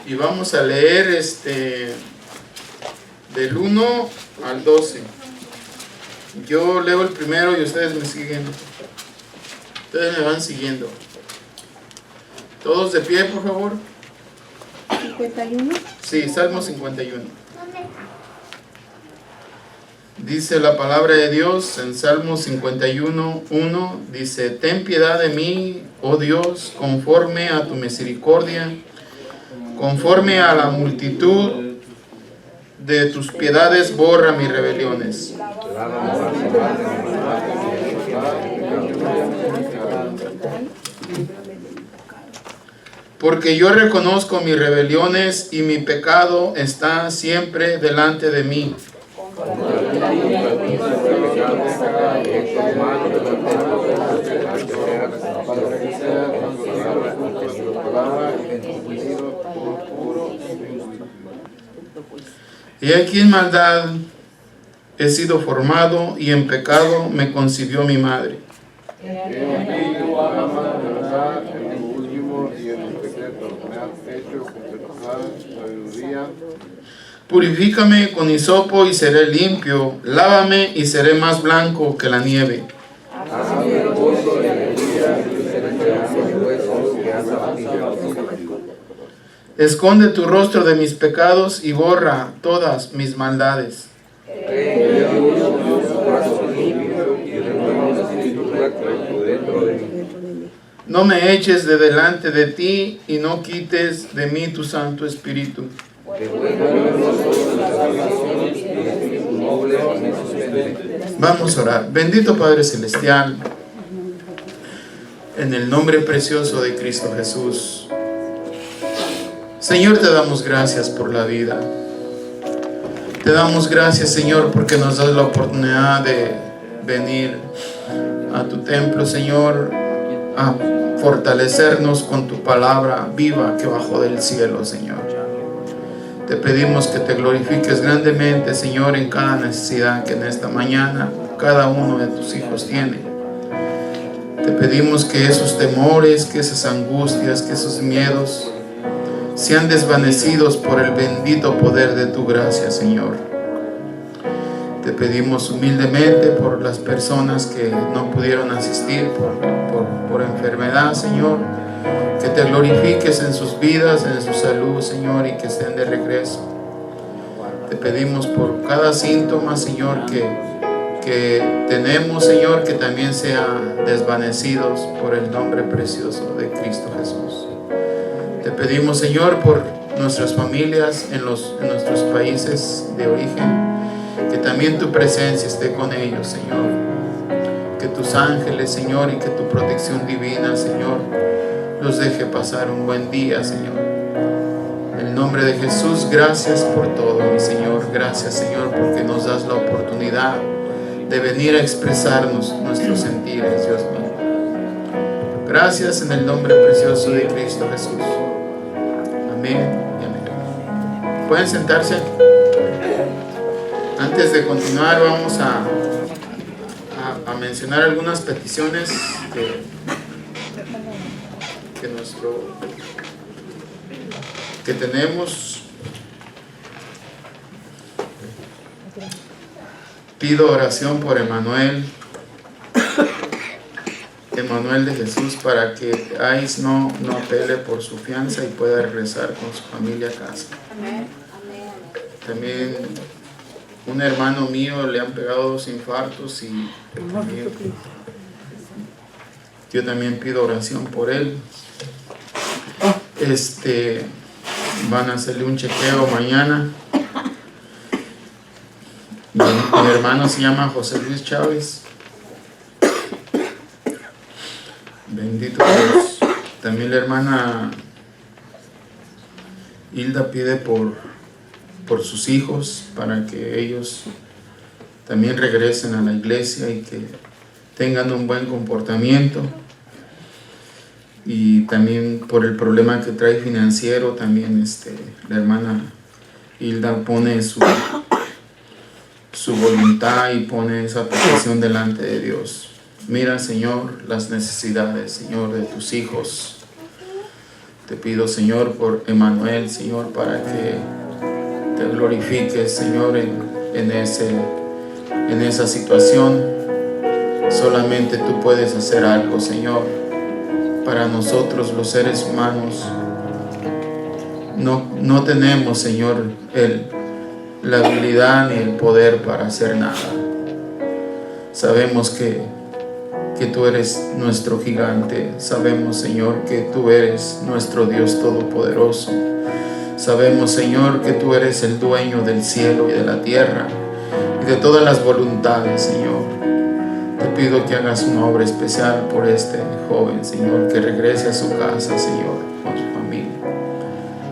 Y vamos a leer del 1 al 12. Yo leo el primero y ustedes me siguen. Ustedes me van siguiendo. Todos de pie, por favor. 51. Sí, Salmo 51. Dice la palabra de Dios en Salmo 51, 1. Dice: ten piedad de mí, oh Dios, conforme a tu misericordia, conforme a la multitud de tus piedades, borra mis rebeliones. Porque yo reconozco mis rebeliones y mi pecado está siempre delante de mí. Y aquí en maldad he sido formado y en pecado me concibió mi madre. Purifícame con hisopo y seré limpio, lávame y seré más blanco que la nieve. Esconde tu rostro de mis pecados y borra todas mis maldades. No me eches de delante de ti y no quites de mí tu Santo Espíritu. Vamos a orar. Bendito Padre Celestial, en el nombre precioso de Cristo Jesús. Señor, te damos gracias por la vida. Te damos gracias, Señor, porque nos das la oportunidad de venir a tu templo, Señor, a fortalecernos con tu palabra viva que bajó del cielo, Señor. Te pedimos que te glorifiques grandemente, Señor, en cada necesidad que en esta mañana cada uno de tus hijos tiene. Te pedimos que esos temores, que esas angustias, que esos miedos sean desvanecidos por el bendito poder de tu gracia, Señor. Te pedimos humildemente por las personas que no pudieron asistir por enfermedad, Señor, que te glorifiques en sus vidas, en su salud, Señor, y que estén de regreso. Te pedimos por cada síntoma, Señor, que tenemos, Señor, que también sean desvanecidos por el nombre precioso de Cristo Jesús. Te pedimos, Señor, por nuestras familias en nuestros países de origen, que también tu presencia esté con ellos, Señor. Que tus ángeles, Señor, y que tu protección divina, Señor, los deje pasar un buen día, Señor. En el nombre de Jesús, gracias por todo, mi Señor. Gracias, Señor, porque nos das la oportunidad de venir a expresarnos nuestros sentires, Dios mío. Gracias en el nombre precioso de Cristo Jesús. Amén y amén. ¿Pueden sentarse? Antes de continuar, vamos a mencionar algunas peticiones que tenemos. Pido oración por Emanuel de Jesús, para que Ais no apele por su fianza y pueda regresar con su familia a casa. También un hermano mío le han pegado 2 infartos y yo también pido oración por él. Van a hacerle un chequeo mañana. Mi hermano se llama José Luis Chávez. Bendito Dios. También la hermana Hilda pide por sus hijos, para que ellos también regresen a la iglesia y que tengan un buen comportamiento. Y también por el problema que trae financiero, también la hermana Hilda pone su voluntad y pone esa petición delante de Dios. Mira, Señor, las necesidades, Señor, de tus hijos. Te pido, Señor, por Emanuel, Señor, para que te glorifiques, Señor, en esa situación. Solamente tú puedes hacer algo, Señor. Para nosotros, los seres humanos, no tenemos, Señor, la habilidad ni el poder para hacer nada. Sabemos que tú eres nuestro gigante. Sabemos, Señor, que tú eres nuestro Dios todopoderoso. Sabemos, Señor, que tú eres el dueño del cielo y de la tierra y de todas las voluntades, Señor. Te pido que hagas una obra especial por este joven, Señor, que regrese a su casa, Señor, con su familia.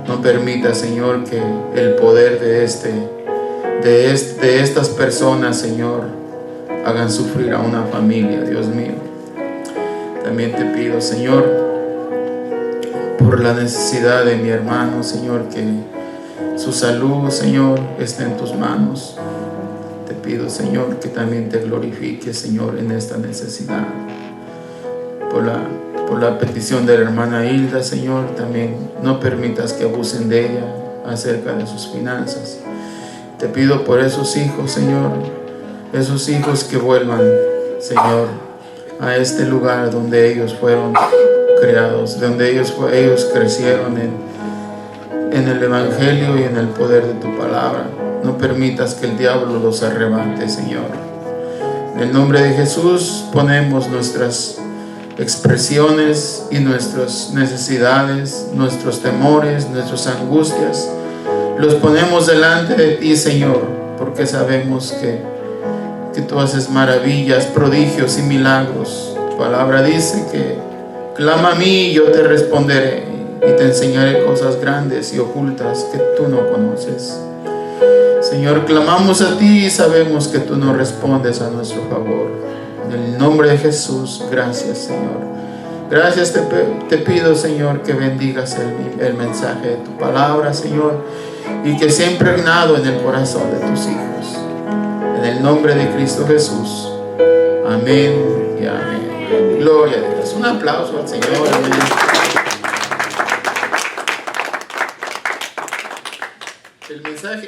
No permita, Señor, que el poder de estas personas, Señor, hagan sufrir a una familia, Dios mío. También te pido, Señor, por la necesidad de mi hermano, Señor, que su salud, Señor, esté en tus manos. Te pido, Señor, que también te glorifiques, Señor, en esta necesidad. Por la petición de la hermana Hilda, Señor, también no permitas que abusen de ella acerca de sus finanzas. Te pido por esos hijos, Señor, esos hijos que vuelvan, Señor, a este lugar donde ellos fueron creados, donde ellos crecieron en el Evangelio y en el poder de tu palabra. No permitas que el diablo los arrebate, Señor. En el nombre de Jesús ponemos nuestras expresiones y nuestras necesidades, nuestros temores, nuestras angustias. Los ponemos delante de ti, Señor, porque sabemos que tú haces maravillas, prodigios y milagros. Tu palabra dice que clama a mí y yo te responderé y te enseñaré cosas grandes y ocultas que tú no conoces. Señor, clamamos a ti y sabemos que tú nos respondes a nuestro favor. En el nombre de Jesús, gracias, Señor. Gracias te pido, Señor, que bendigas el mensaje de tu palabra, Señor, y que sea impregnado en el corazón de tus hijos. En el nombre de Cristo Jesús. Amén y amén. Gloria a Dios. Un aplauso al Señor. Amén.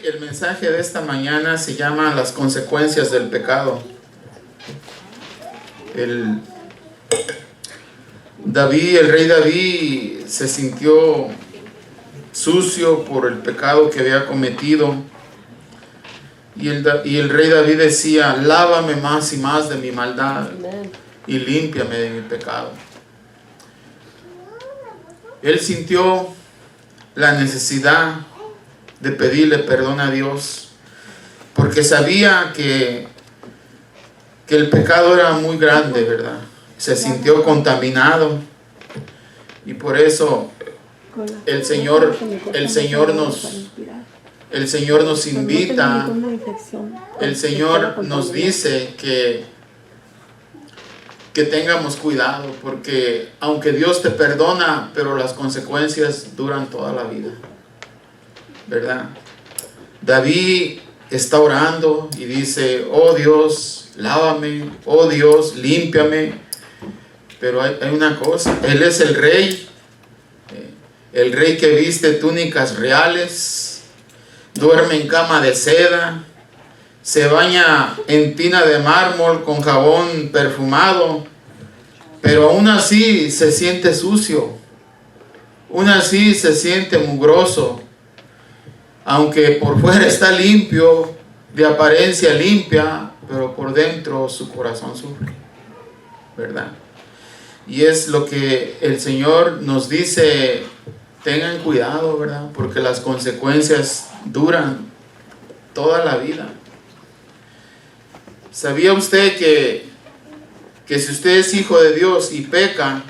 El mensaje de esta mañana se llama las consecuencias del pecado. El rey David se sintió sucio por el pecado que había cometido. Y el rey David decía: lávame más y más de mi maldad y límpiame de mi pecado. Él sintió la necesidad de pedirle perdón a Dios, porque sabía que el pecado era muy grande, ¿verdad? Se sintió contaminado, y por eso el Señor nos invita, el Señor nos dice que tengamos cuidado, porque aunque Dios te perdona, pero las consecuencias duran toda la vida, ¿verdad? David está orando y dice: oh Dios, lávame, oh Dios, límpiame. Pero hay una cosa: Él es el rey que viste túnicas reales, duerme en cama de seda, se baña en tina de mármol con jabón perfumado, pero aún así se siente sucio, aún así se siente mugroso. Aunque por fuera está limpio, de apariencia limpia, pero por dentro su corazón sufre, ¿verdad? Y es lo que el Señor nos dice: tengan cuidado, ¿verdad? Porque las consecuencias duran toda la vida. ¿Sabía usted que si usted es hijo de Dios y peca,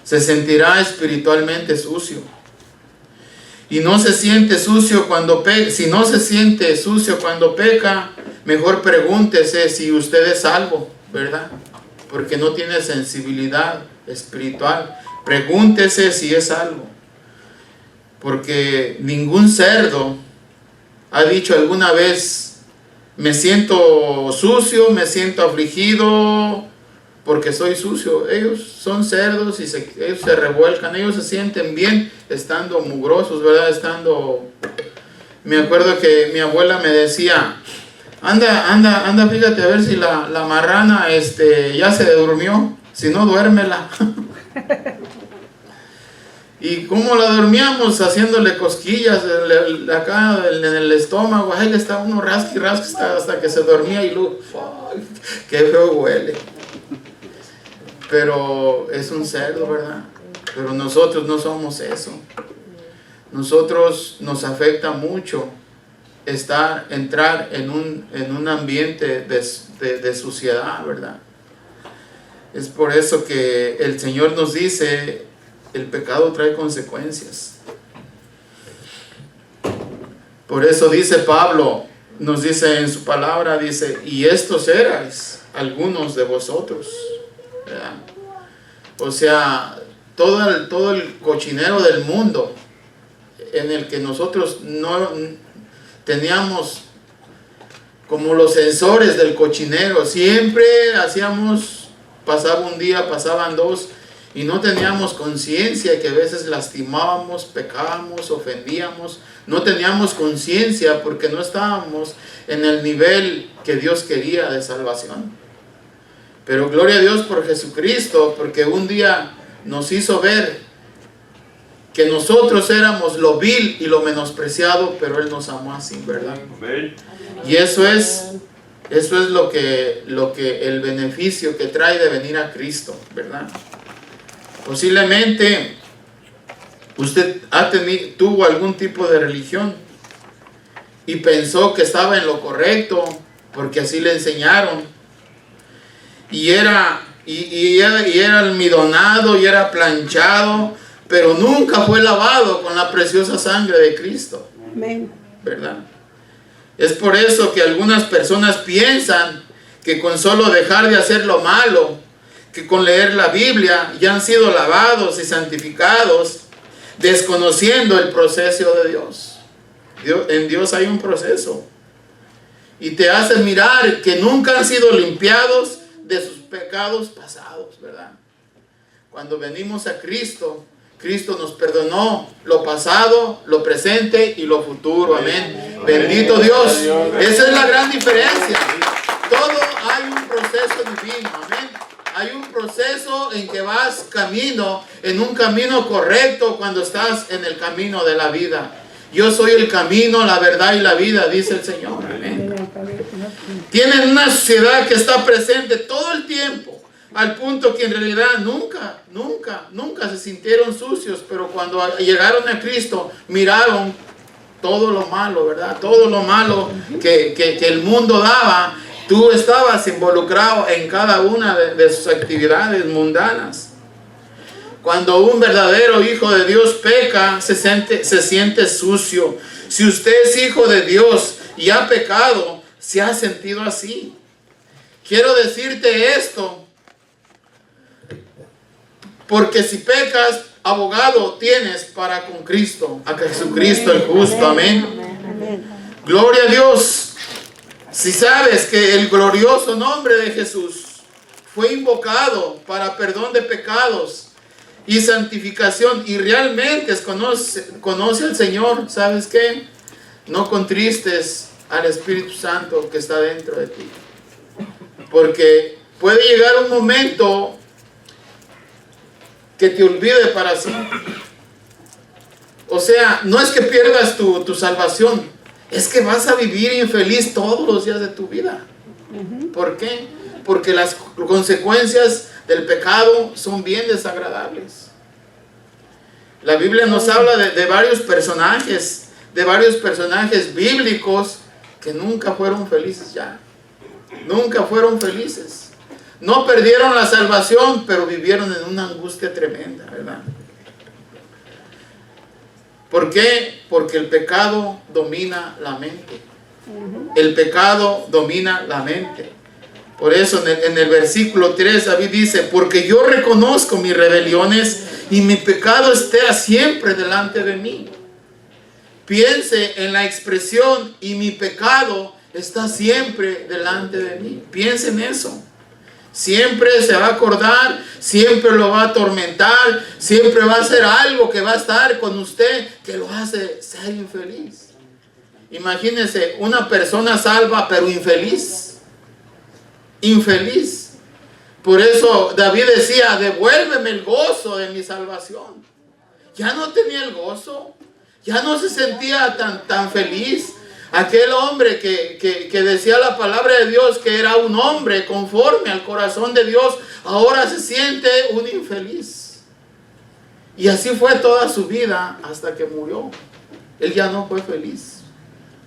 se sentirá espiritualmente sucio? Y no se siente sucio cuando peca. Si no se siente sucio cuando peca, mejor pregúntese si usted es salvo, ¿verdad? Porque no tiene sensibilidad espiritual. Pregúntese si es salvo. Porque ningún cerdo ha dicho alguna vez: me siento sucio, me siento afligido, porque soy sucio. Ellos son cerdos y ellos se revuelcan, ellos se sienten bien estando mugrosos, ¿verdad? Me acuerdo que mi abuela me decía, anda, fíjate a ver si la marrana ya se durmió, si no, duérmela. Y como la dormíamos, haciéndole cosquillas acá en el estómago, ahí le estaba uno rasque hasta que se dormía y luego, ¡ay, qué feo huele! Pero es un cerdo, ¿verdad? Pero nosotros no somos eso. Nosotros nos afecta mucho entrar en un ambiente de suciedad, ¿verdad? Es por eso que el Señor nos dice, el pecado trae consecuencias. Por eso dice Pablo, nos dice en su palabra, dice, y estos erais algunos de vosotros, ¿verdad? O sea, todo el cochinero del mundo en el que nosotros no teníamos como los sensores del cochinero, siempre pasaba un día, pasaban dos, y no teníamos conciencia que a veces lastimábamos, pecábamos, ofendíamos, no teníamos conciencia porque no estábamos en el nivel que Dios quería de salvación. Pero gloria a Dios por Jesucristo, porque un día nos hizo ver que nosotros éramos lo vil y lo menospreciado, pero Él nos amó así, ¿verdad? Y eso es lo que el beneficio que trae de venir a Cristo, ¿verdad? Posiblemente usted tuvo algún tipo de religión y pensó que estaba en lo correcto porque así le enseñaron, y era almidonado y era planchado, pero nunca fue lavado con la preciosa sangre de Cristo. Amén. ¿Verdad? Es por eso que algunas personas piensan que con solo dejar de hacer lo malo, que con leer la Biblia ya han sido lavados y santificados, desconociendo el proceso de Dios. En Dios hay un proceso, y te hace mirar que nunca han sido limpiados de sus pecados pasados, ¿verdad? Cuando venimos a Cristo, Cristo nos perdonó lo pasado, lo presente y lo futuro. Amén. Bendito Dios. Esa es la gran diferencia. Todo hay un proceso divino. Amén. Hay un proceso en que vas en un camino correcto cuando estás en el camino de la vida. Yo soy el camino, la verdad y la vida, dice el Señor. Amén. Tienen una sociedad que está presente todo el tiempo, al punto que en realidad nunca se sintieron sucios, pero cuando llegaron a Cristo miraron todo lo malo, ¿verdad? Todo lo malo que el mundo daba. Tú estabas involucrado en cada una de sus actividades mundanas. Cuando un verdadero hijo de Dios peca, se siente sucio. Si usted es hijo de Dios y ha pecado, se ha sentido así. Quiero decirte esto, porque si pecas, abogado tienes para con Cristo, a Jesucristo el justo. Amén. Gloria a Dios. Si sabes que el glorioso nombre de Jesús fue invocado para perdón de pecados y santificación, y realmente conoce al Señor, ¿sabes qué? No contristes al Espíritu Santo que está dentro de ti, porque puede llegar un momento que te olvide para siempre. O sea, no es que pierdas tu salvación, es que vas a vivir infeliz todos los días de tu vida. ¿Por qué? Porque las consecuencias del pecado son bien desagradables. La Biblia nos habla de varios personajes bíblicos que nunca fueron felices ya. Nunca fueron felices. No perdieron la salvación, pero vivieron en una angustia tremenda, ¿verdad? ¿Por qué? Porque el pecado domina la mente. El pecado domina la mente. Por eso en el versículo 3 David dice, porque yo reconozco mis rebeliones y mi pecado está siempre delante de mí. Piense en la expresión, y mi pecado está siempre delante de mí. Piense en eso. Siempre se va a acordar, siempre lo va a atormentar, siempre va a hacer algo que va a estar con usted que lo hace ser infeliz. Imagínense una persona salva pero infeliz. Infeliz. Por eso David decía, devuélveme el gozo de mi salvación. Ya no tenía el gozo, ya no se sentía tan feliz. Aquel hombre que decía la palabra de Dios, que era un hombre conforme al corazón de Dios, ahora se siente un infeliz. Y así fue toda su vida hasta que murió. Él ya no fue feliz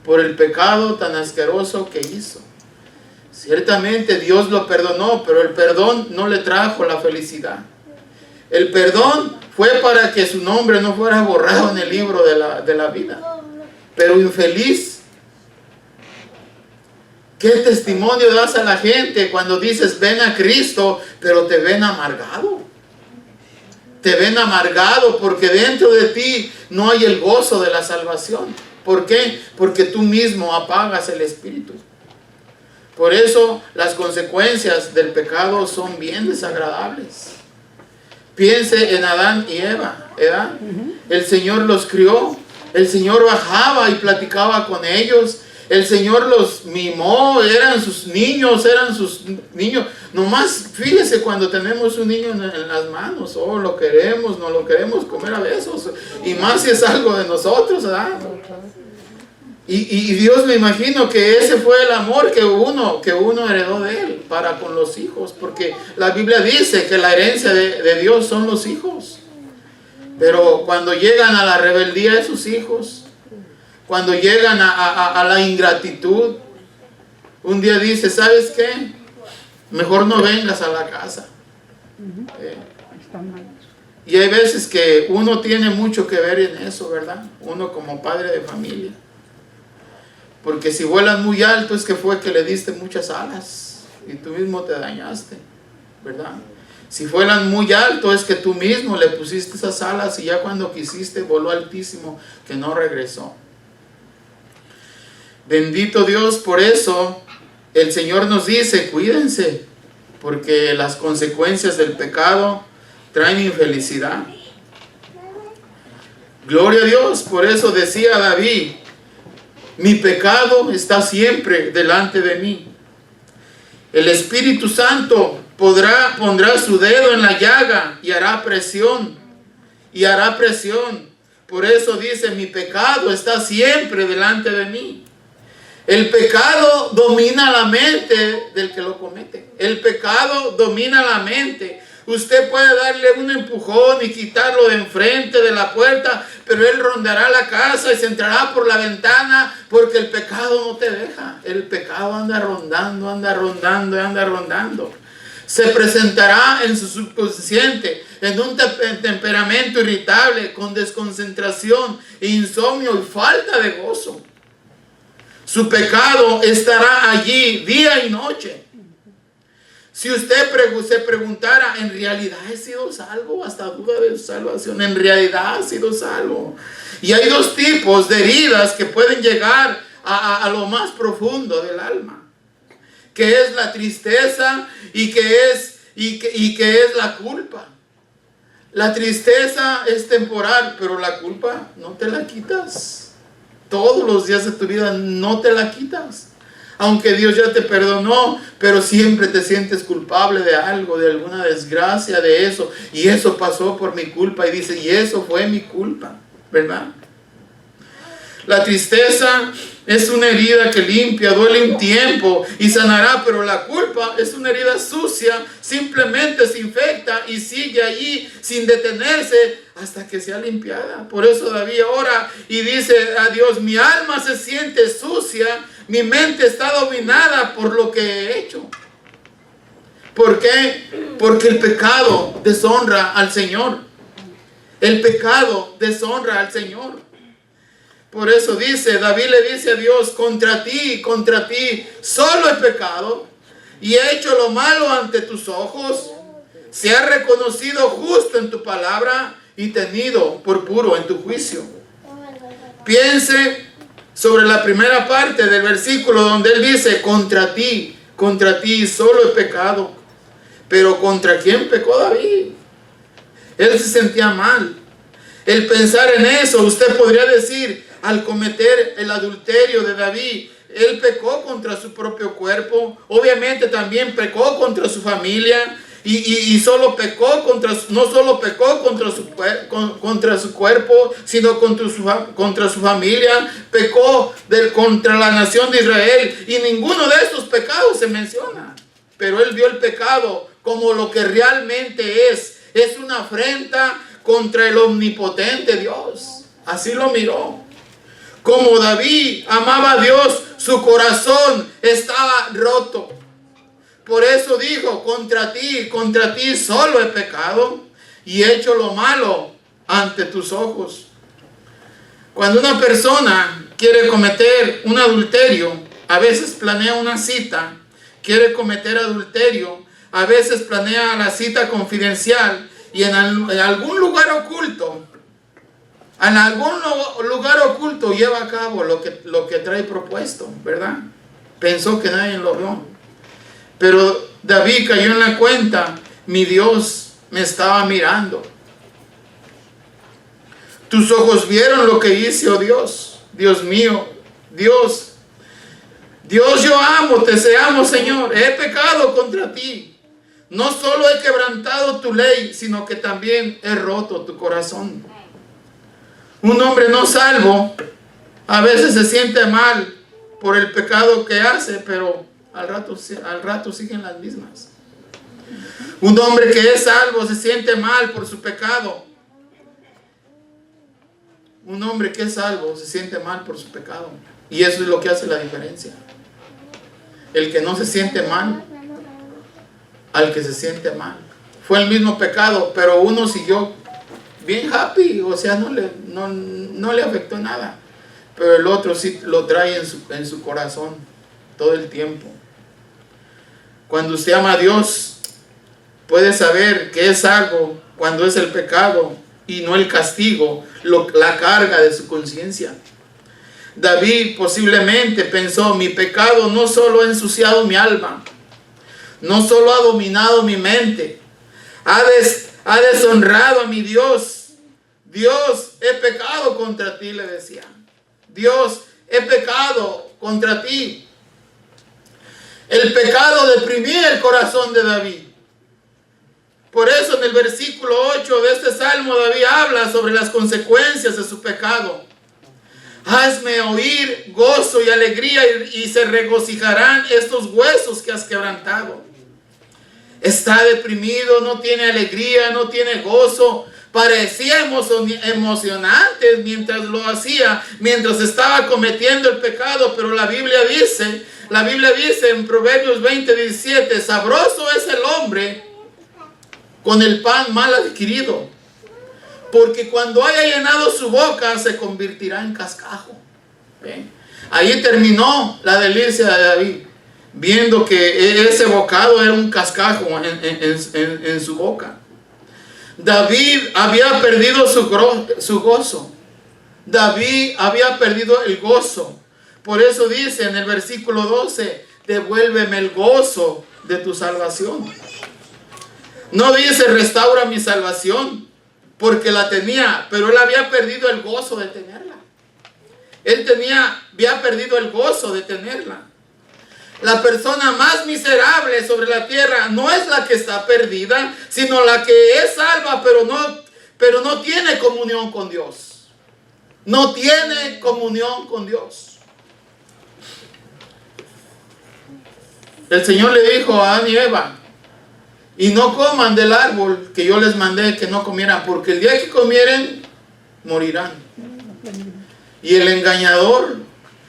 por el pecado tan asqueroso que hizo. Ciertamente Dios lo perdonó, pero el perdón no le trajo la felicidad. El perdón fue para que su nombre no fuera borrado en el libro de la vida. Pero infeliz. ¿Qué testimonio das a la gente cuando dices ven a Cristo, pero te ven amargado? Te ven amargado porque dentro de ti no hay el gozo de la salvación. ¿Por qué? Porque tú mismo apagas el espíritu. Por eso las consecuencias del pecado son bien desagradables. Piense en Adán y Eva, ¿verdad? El Señor los crió, el Señor bajaba y platicaba con ellos, el Señor los mimó, eran sus niños. Nomás fíjese cuando tenemos un niño en las manos, lo queremos, no lo queremos comer a besos, y más si es algo de nosotros, ¿verdad? Y Dios, me imagino que ese fue el amor que uno heredó de Él para con los hijos, porque la Biblia dice que la herencia de Dios son los hijos. Pero cuando llegan a la rebeldía de sus hijos, cuando llegan a la ingratitud, un día dice, ¿sabes qué? Mejor no vengas a la casa. Y hay veces que uno tiene mucho que ver en eso, ¿verdad? Uno como padre de familia. Porque si vuelan muy alto es que fue que le diste muchas alas y tú mismo te dañaste, ¿verdad? Si vuelan muy alto es que tú mismo le pusiste esas alas y ya cuando quisiste voló altísimo que no regresó. Bendito Dios, por eso el Señor nos dice, cuídense, porque las consecuencias del pecado traen infelicidad. Gloria a Dios, por eso decía David, mi pecado está siempre delante de mí. El Espíritu Santo pondrá su dedo en la llaga y hará presión. Por eso dice, mi pecado está siempre delante de mí. El pecado domina la mente del que lo comete. El pecado domina la mente. Usted puede darle un empujón y quitarlo de enfrente de la puerta, pero él rondará la casa y se entrará por la ventana porque el pecado no te deja. El pecado anda rondando. Se presentará en su subconsciente, en un temperamento irritable, con desconcentración, insomnio y falta de gozo. Su pecado estará allí día y noche. Si usted se preguntara, ¿en realidad he sido salvo? Hasta duda de su salvación. En realidad ha sido salvo. Y hay dos tipos de heridas que pueden llegar a lo más profundo del alma, que es la tristeza y que es la culpa. La tristeza es temporal, pero la culpa no te la quitas. Todos los días de tu vida no te la quitas. Aunque Dios ya te perdonó, pero siempre te sientes culpable de algo, de alguna desgracia, de eso. Y eso pasó por mi culpa. Y dice, y eso fue mi culpa, ¿verdad? La tristeza es una herida que limpia, duele un tiempo y sanará, pero la culpa es una herida sucia, simplemente se infecta y sigue allí sin detenerse hasta que sea limpiada. Por eso David ora y dice a Dios, mi alma se siente sucia, mi mente está dominada por lo que he hecho. ¿Por qué? Porque el pecado deshonra al Señor. El pecado deshonra al Señor. Por eso dice, David le dice a Dios, contra ti, solo he pecado y he hecho lo malo ante tus ojos. Se ha reconocido justo en tu palabra y tenido por puro en tu juicio. Piense sobre la primera parte del versículo donde él dice, contra ti solo he pecado. Pero ¿contra quién pecó David? Él se sentía mal. El pensar en eso, usted podría decir, al cometer el adulterio de David, él pecó contra su propio cuerpo. Obviamente también pecó contra su familia. Y no solo pecó contra su cuerpo, sino contra su familia. Pecó contra la nación de Israel. Y ninguno de estos pecados se menciona. Pero él vio el pecado como lo que realmente es. Es una afrenta contra el omnipotente Dios. Así lo miró. Como David amaba a Dios, su corazón estaba roto. Por eso dijo, contra ti solo he pecado y he hecho lo malo ante tus ojos. Cuando una persona quiere cometer un adulterio, a veces planea una cita, quiere cometer adulterio, a veces planea la cita confidencial y en algún lugar oculto, lleva a cabo lo que trae propuesto, ¿verdad? Pensó que nadie lo vio. Pero David cayó en la cuenta, mi Dios me estaba mirando. Tus ojos vieron lo que hice, oh Dios. Dios mío, Dios, yo amo, te amo, Señor. He pecado contra ti. No solo he quebrantado tu ley, sino que también he roto tu corazón. Un hombre no salvo a veces se siente mal por el pecado que hace, pero al rato siguen las mismas. Un hombre que es salvo se siente mal por su pecado. Un hombre que es salvo se siente mal por su pecado. Y eso es lo que hace la diferencia. El que no se siente mal al que se siente mal. Fue el mismo pecado, pero uno siguió bien happy, o sea, no le afectó nada. Pero el otro sí lo trae en su corazón todo el tiempo. Cuando usted ama a Dios, puede saber que es salvo cuando es el pecado y no el castigo, la carga de su conciencia. David posiblemente pensó, mi pecado no solo ha ensuciado mi alma, no solo ha dominado mi mente, ha deshonrado a mi Dios. Dios, he pecado contra ti, le decía. Dios, he pecado contra ti. El pecado deprimía el corazón de David. Por eso en el versículo 8 de este salmo David habla sobre las consecuencias de su pecado. Hazme oír gozo y alegría y se regocijarán estos huesos que has quebrantado. Está deprimido, no tiene alegría, no tiene gozo. Parecía emocionante mientras lo hacía, mientras estaba cometiendo el pecado, pero la Biblia dice en Proverbios 20:17, sabroso es el hombre con el pan mal adquirido, porque cuando haya llenado su boca se convertirá en cascajo. Ahí terminó la delicia de David, viendo que ese bocado era un cascajo en su boca. David había perdido su gozo. David había perdido el gozo. Por eso dice en el versículo 12, devuélveme el gozo de tu salvación. No dice restaura mi salvación, porque la tenía, pero él había perdido el gozo de tenerla. Había perdido el gozo de tenerla. La persona más miserable sobre la tierra no es la que está perdida, sino la que es salva, pero no tiene comunión con Dios. No tiene comunión con Dios. El Señor le dijo a Adán y Eva, y no coman del árbol que yo les mandé que no comieran, porque el día que comieren, morirán. Y el engañador,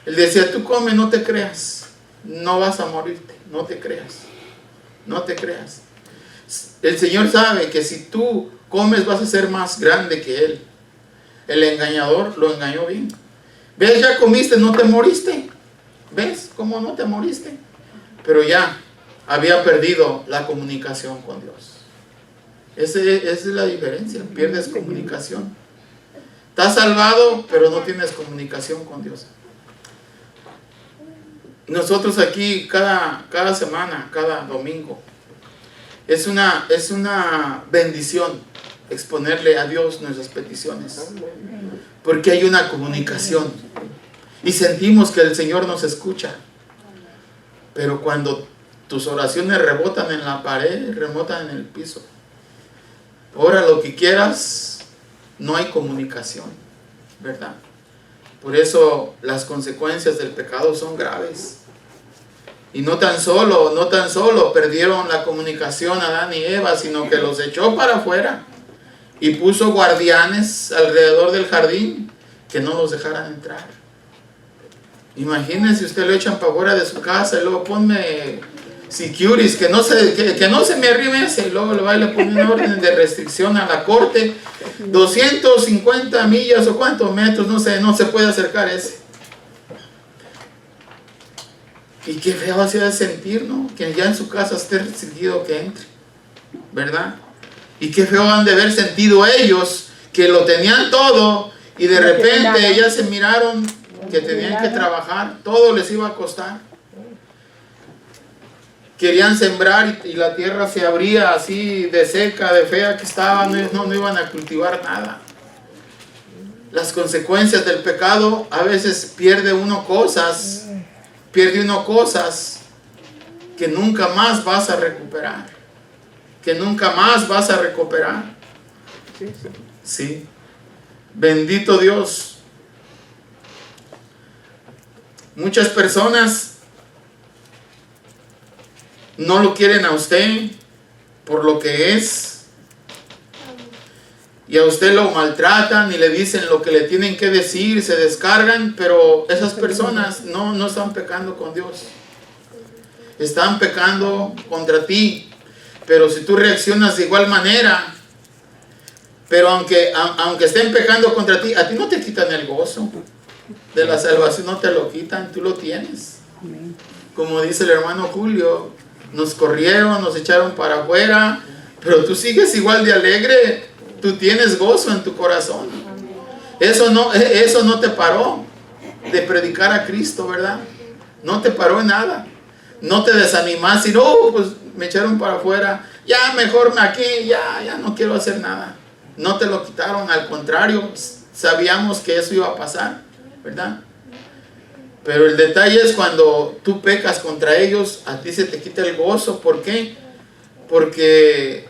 él decía, tú come, no te creas. No vas a morirte, no te creas. No te creas. El Señor sabe que si tú comes vas a ser más grande que Él. El engañador lo engañó bien. ¿Ves? Ya comiste, no te moriste. ¿Ves cómo no te moriste? Pero ya había perdido la comunicación con Dios. Esa es la diferencia. Pierdes comunicación. Estás salvado, pero no tienes comunicación con Dios. Nosotros aquí cada semana, cada domingo, Es una bendición exponerle a Dios nuestras peticiones, porque hay una comunicación y sentimos que el Señor nos escucha. Pero cuando tus oraciones rebotan en la pared, rebotan en el piso, ora lo que quieras, no hay comunicación, ¿verdad? Por eso las consecuencias del pecado son graves. Y no tan solo perdieron la comunicación Adán y Eva, sino que los echó para afuera y puso guardianes alrededor del jardín que no los dejaran entrar. Imagínense, usted lo echan para afuera de su casa y luego ponme securities, que no se me arrime ese, y luego le va y le pone una orden de restricción a la corte, 250 millas o cuántos metros, no se puede acercar ese. Y qué feo se ha de sentir, ¿no? Que ya en su casa esté restringido que entre, ¿verdad? Y qué feo han de haber sentido ellos, que lo tenían todo, y de repente ya se miraron que tenían que trabajar, todo les iba a costar. Querían sembrar y la tierra se abría así de seca, de fea que estaba, no iban a cultivar nada. Las consecuencias del pecado, a veces pierde uno cosas que nunca más vas a recuperar. Sí. Bendito Dios. Muchas personas no lo quieren a usted por lo que es, y a usted lo maltratan y le dicen lo que le tienen que decir, se descargan, pero esas personas no están pecando con Dios, están pecando contra ti. Pero si tú reaccionas de igual manera, pero aunque estén pecando contra ti, a ti no te quitan el gozo de la salvación, no te lo quitan, tú lo tienes. Como dice el hermano Julio, nos corrieron, nos echaron para afuera, pero tú sigues igual de alegre, tú tienes gozo en tu corazón. Eso no te paró de predicar a Cristo, ¿verdad? No te paró en nada. No te desanimaste, no, pues me echaron para afuera, ya mejor aquí, ya no quiero hacer nada. No te lo quitaron, al contrario, sabíamos que eso iba a pasar, ¿verdad? Pero el detalle es cuando tú pecas contra ellos, a ti se te quita el gozo. ¿Por qué? Porque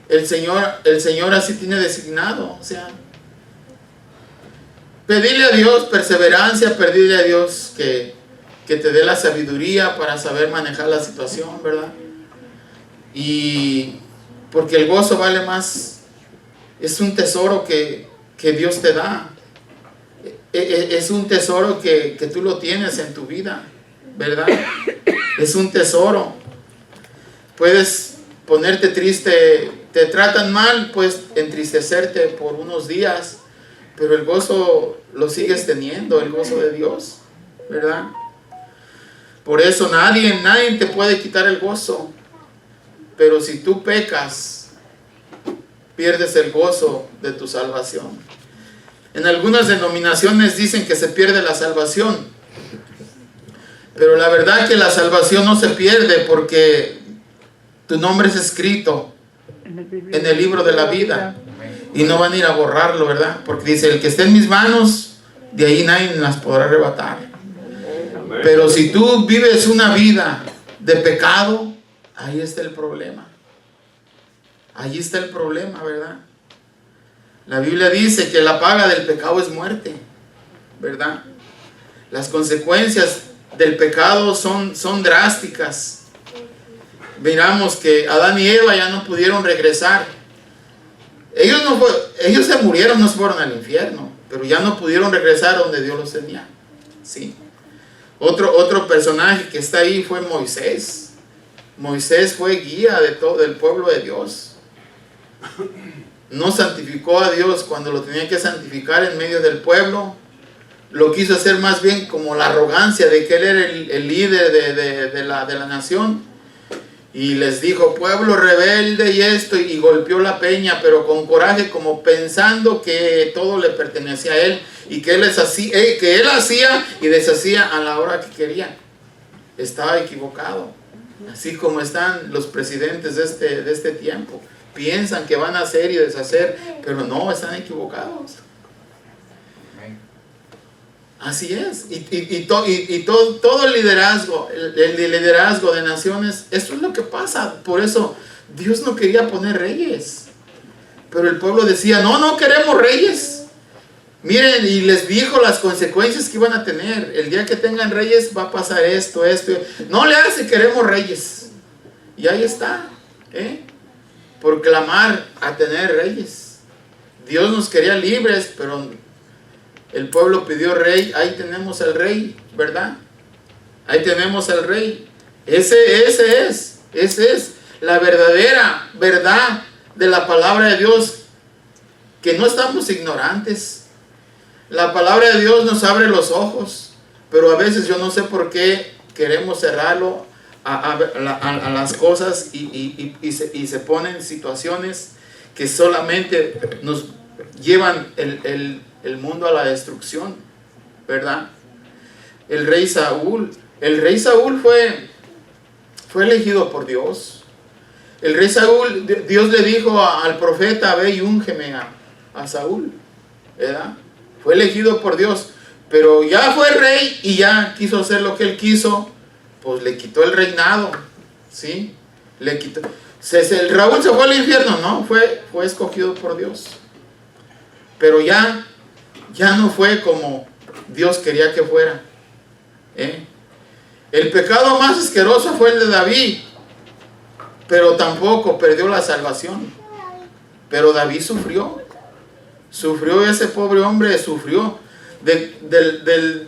el Señor así tiene designado. O sea, pedirle a Dios perseverancia, pedirle a Dios que te dé la sabiduría para saber manejar la situación, ¿verdad? Y porque el gozo vale más, es un tesoro que Dios te da. Es un tesoro que tú lo tienes en tu vida, ¿verdad? Es un tesoro. Puedes ponerte triste, te tratan mal, puedes entristecerte por unos días, pero el gozo lo sigues teniendo, el gozo de Dios, ¿verdad? Por eso nadie te puede quitar el gozo. Pero si tú pecas, pierdes el gozo de tu salvación. En algunas denominaciones dicen que se pierde la salvación, pero la verdad que la salvación no se pierde, porque tu nombre es escrito en el libro de la vida y no van a ir a borrarlo, ¿verdad? Porque dice, el que esté en mis manos, de ahí nadie las podrá arrebatar. Pero si tú vives una vida de pecado, ahí está el problema. Ahí está el problema, ¿verdad? La Biblia dice que la paga del pecado es muerte, ¿verdad? Las consecuencias del pecado son drásticas. Miramos que Adán y Eva ya no pudieron regresar. Ellos se murieron, no se fueron al infierno, pero ya no pudieron regresar donde Dios los tenía. Sí. Otro personaje que está ahí fue Moisés. Moisés fue guía de todo el pueblo de Dios. No santificó a Dios cuando lo tenía que santificar en medio del pueblo. Lo quiso hacer más bien como la arrogancia de que él era el líder de la nación. Y les dijo, pueblo rebelde y esto, y golpeó la peña, pero con coraje, como pensando que todo le pertenecía a él, y que él hacía y deshacía a la hora que quería. Estaba equivocado. Así como están los presidentes de este tiempo. Piensan que van a hacer y deshacer, pero no, están equivocados. Así es. Y todo el liderazgo, el liderazgo de naciones, eso es lo que pasa. Por eso Dios no quería poner reyes. Pero el pueblo decía, no queremos reyes. Miren, y les dijo las consecuencias que iban a tener. El día que tengan reyes va a pasar esto. No le hace, queremos reyes. Y ahí está, por clamar a tener reyes. Dios nos quería libres, pero el pueblo pidió rey. Ahí tenemos al rey, ¿verdad? Ahí tenemos al rey. Ese es la verdadera verdad de la palabra de Dios. Que no estamos ignorantes. La palabra de Dios nos abre los ojos, pero a veces yo no sé por qué queremos cerrarlo a las cosas y se ponen situaciones que solamente nos llevan el mundo a la destrucción, ¿verdad? El rey Saúl fue elegido por Dios. El rey Saúl, Dios le dijo al profeta, ve y úngeme a Saúl, ¿verdad? Fue elegido por Dios, pero ya fue rey y ya quiso hacer lo que él quiso, pues le quitó el reinado, ¿sí? Le quitó. El Raúl se fue al infierno, ¿no? Fue escogido por Dios, pero ya no fue como Dios quería que fuera, El pecado más asqueroso fue el de David, pero tampoco perdió la salvación. Pero David sufrió ese pobre hombre, sufrió de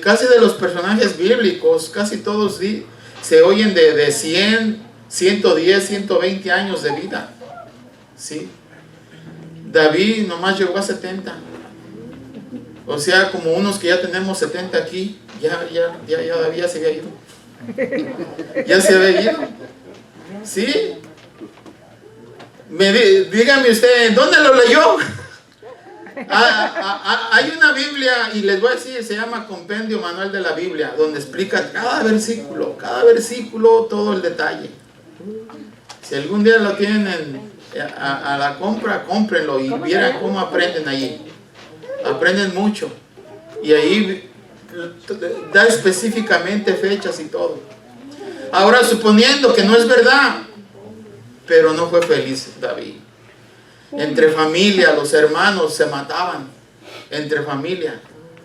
casi de los personajes bíblicos, casi todos se oyen de 100, 110, 120 años de vida, ¿sí? David nomás llegó a 70, o sea, como unos que ya tenemos 70 aquí, ya David ya se había ido, ya se había ido, ¿sí? Dígame usted, ¿dónde lo leyó? Hay una Biblia, y les voy a decir, se llama Compendio Manual de la Biblia, donde explica cada versículo, todo el detalle. Si algún día lo tienen a la compra, cómprenlo y vieran cómo aprenden allí. Aprenden mucho. Y ahí da específicamente fechas y todo. Ahora, suponiendo que no es verdad, pero no fue feliz David. Entre familia, los hermanos se mataban. Entre familia,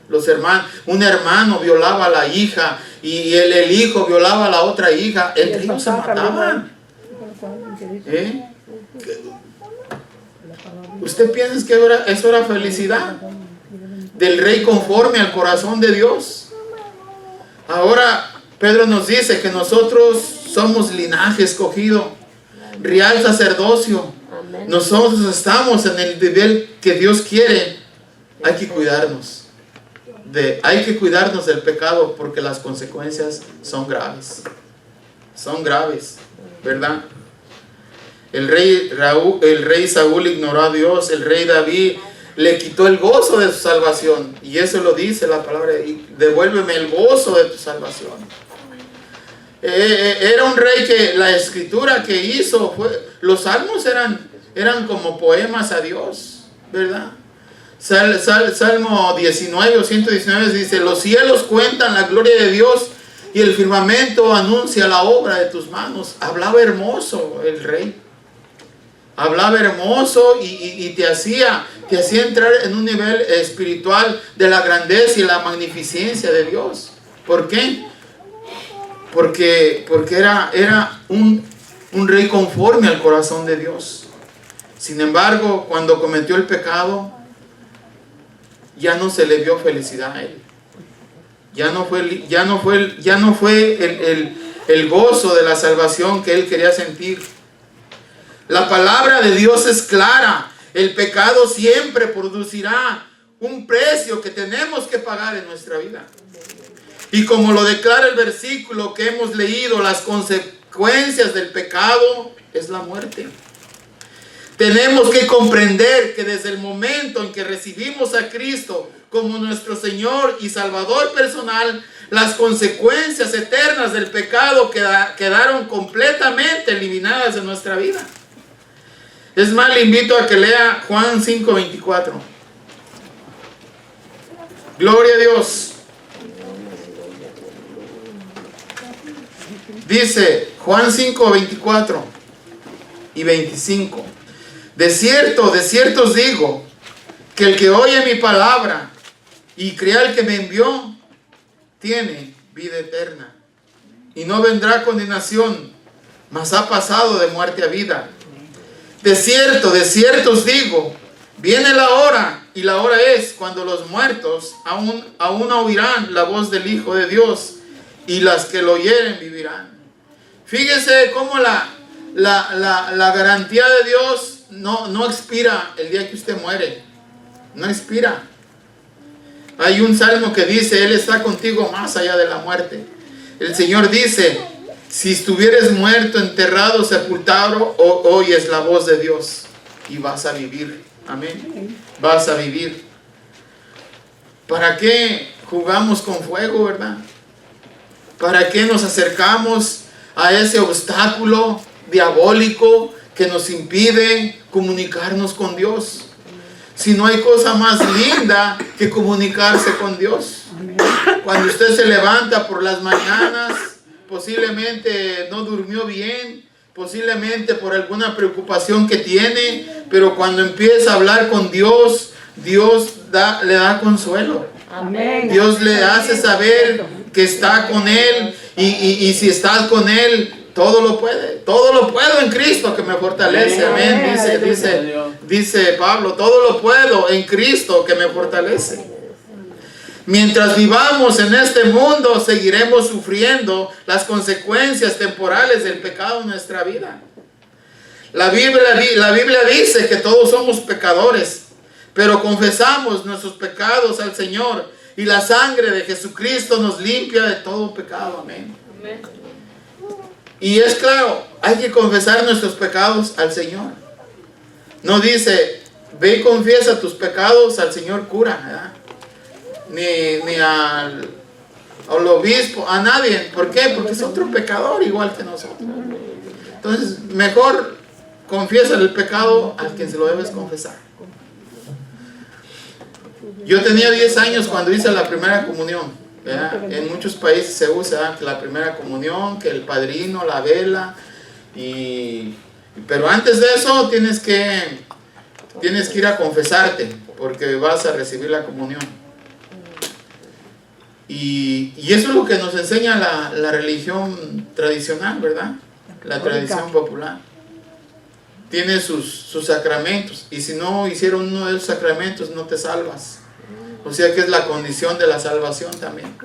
los hermanos, un hermano violaba a la hija y el hijo violaba a la otra hija. Entre ellos se mataban. ¿Usted piensa que eso era felicidad del rey conforme al corazón de Dios? Ahora Pedro nos dice que nosotros somos linaje escogido, real sacerdocio. Nosotros estamos en el nivel que Dios quiere. Hay que cuidarnos del pecado, porque las consecuencias son graves, ¿verdad? El rey Saúl ignoró a Dios. El rey David le quitó el gozo de su salvación, y eso lo dice la palabra: devuélveme el gozo de tu salvación. Era un rey que la escritura que hizo los salmos eran como poemas a Dios, ¿verdad? Salmo 19 o 119 dice: los cielos cuentan la gloria de Dios y el firmamento anuncia la obra de tus manos. Hablaba hermoso el rey. Hablaba hermoso y te hacía entrar en un nivel espiritual de la grandeza y la magnificencia de Dios. ¿Por qué? Porque era un rey conforme al corazón de Dios. Sin embargo, cuando cometió el pecado, ya no se le dio felicidad a él. Ya no fue el gozo de la salvación que él quería sentir. La palabra de Dios es clara. El pecado siempre producirá un precio que tenemos que pagar en nuestra vida. Y como lo declara el versículo que hemos leído, las consecuencias del pecado es la muerte. Tenemos que comprender que desde el momento en que recibimos a Cristo como nuestro Señor y Salvador personal, las consecuencias eternas del pecado quedaron completamente eliminadas de nuestra vida. Es más, le invito a que lea Juan 5:24. Gloria a Dios. Dice Juan 5:24 y 25. De cierto os digo, que el que oye mi palabra y crea al que me envió, tiene vida eterna, y no vendrá condenación, mas ha pasado de muerte a vida. De cierto os digo, viene la hora, y la hora es cuando los muertos aún oirán la voz del Hijo de Dios, y las que lo oyeren vivirán. Fíjese cómo la garantía de Dios no expira el día que usted muere. No expira. Hay un salmo que dice, Él está contigo más allá de la muerte. El Señor dice, si estuvieres muerto, enterrado, sepultado, oyes la voz de Dios y vas a vivir. Amén. Vas a vivir. ¿Para qué jugamos con fuego, verdad? ¿Para qué nos acercamos a ese obstáculo diabólico que nos impide comunicarnos con Dios? Si no hay cosa más linda que comunicarse con Dios. Cuando usted se levanta por las mañanas, posiblemente no durmió bien, posiblemente por alguna preocupación que tiene, pero cuando empieza a hablar con Dios, Dios le da consuelo. Amén. Dios le hace saber que está con Él, y si estás con Él, todo lo puedo en Cristo que me fortalece. Amén. Dice Pablo, todo lo puedo en Cristo que me fortalece. Mientras vivamos en este mundo, seguiremos sufriendo las consecuencias temporales del pecado en nuestra vida. La Biblia dice que todos somos pecadores, pero confesamos nuestros pecados al Señor, y la sangre de Jesucristo nos limpia de todo pecado. Amén. Y es claro, hay que confesar nuestros pecados al Señor. No dice, ve y confiesa tus pecados al Señor cura, ¿verdad? Ni al obispo, a nadie. ¿Por qué? Porque es otro pecador igual que nosotros. Entonces, mejor confiesa el pecado al quien se lo debes confesar. Yo tenía 10 años cuando hice la primera comunión, ¿verdad? En muchos países se usa la primera comunión, que el padrino, la vela, pero antes de eso tienes que ir a confesarte, porque vas a recibir la comunión. Y eso es lo que nos enseña la religión tradicional, ¿verdad? La tradición popular. Tiene sus sacramentos, y si no hicieron uno de esos sacramentos, no te salvas. O sea que es la condición de la salvación también.